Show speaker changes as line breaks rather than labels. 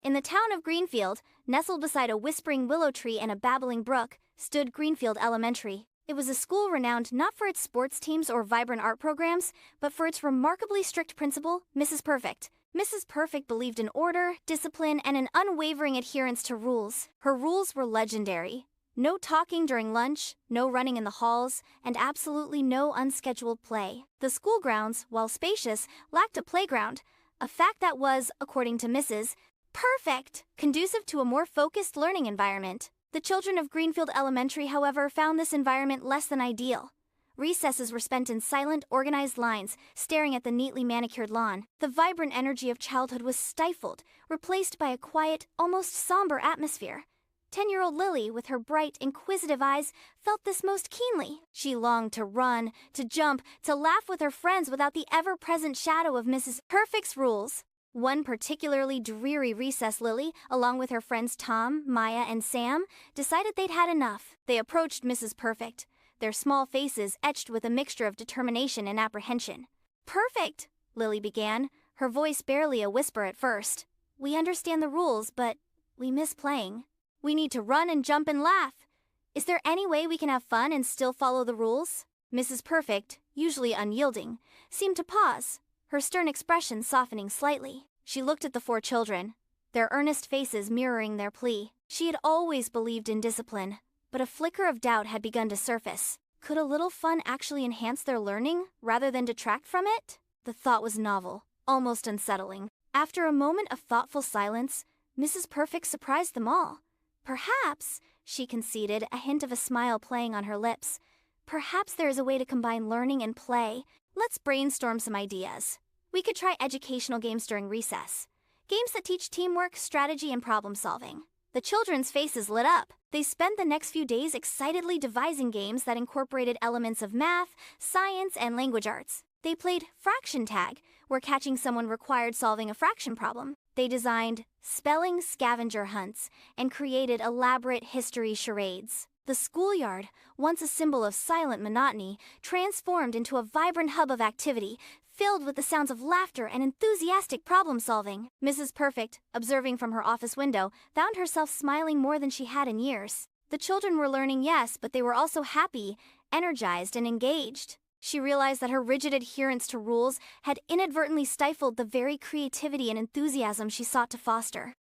In the town of Greenfield, nestled beside a whispering willow tree and a babbling brook, stood Greenfield Elementary. It was a school renowned not for its sports teams or vibrant art programs, but for its remarkably strict principal, Mrs. Perfect. Mrs. Perfect believed in order, discipline, and an unwavering adherence to rules. Her rules were legendary. No talking during lunch, no running in the halls, and absolutely no unscheduled play. The school grounds, while spacious, lacked a playground, a fact that was, according to Mrs. Perfect, conducive to a more focused learning environment. The children of Greenfield Elementary, however, found this environment less than ideal. Recesses were spent in silent, organized lines, staring at the neatly manicured lawn. The vibrant energy of childhood was stifled, replaced by a quiet, almost somber atmosphere. 10-year-old Lily, with her bright, inquisitive eyes, felt this most keenly. She longed to run, to jump, to laugh with her friends without the ever-present shadow of Mrs. Perfect's rules. One particularly dreary recess, Lily, along with her friends Tom, Maya, and Sam, decided they'd had enough. They approached Mrs. Perfect, their small faces etched with a mixture of determination and apprehension. "Perfect," Lily began, her voice barely a whisper at first. "We understand the rules, but we miss playing. We need to run and jump and laugh. Is there any way we can have fun and still follow the rules?" Mrs. Perfect, usually unyielding, seemed to pause, her stern expression softening slightly. She looked at the four children, their earnest faces mirroring their plea. She had always believed in discipline, but a flicker of doubt had begun to surface. Could a little fun actually enhance their learning, rather than detract from it? The thought was novel, almost unsettling. After a moment of thoughtful silence, Mrs. Perfect surprised them all. "Perhaps," she conceded, a hint of a smile playing on her lips, "perhaps there is a way to combine learning and play. Let's brainstorm some ideas. We could try educational games during recess. Games that teach teamwork, strategy, and problem solving." The children's faces lit up. They spent the next few days excitedly devising games that incorporated elements of math, science, and language arts. They played fraction tag, where catching someone required solving a fraction problem. They designed spelling scavenger hunts and created elaborate history charades. The schoolyard, once a symbol of silent monotony, transformed into a vibrant hub of activity, filled with the sounds of laughter and enthusiastic problem-solving. Mrs. Perfect, observing from her office window, found herself smiling more than she had in years. The children were learning, yes, but they were also happy, energized, and engaged. She realized that her rigid adherence to rules had inadvertently stifled the very creativity and enthusiasm she sought to foster.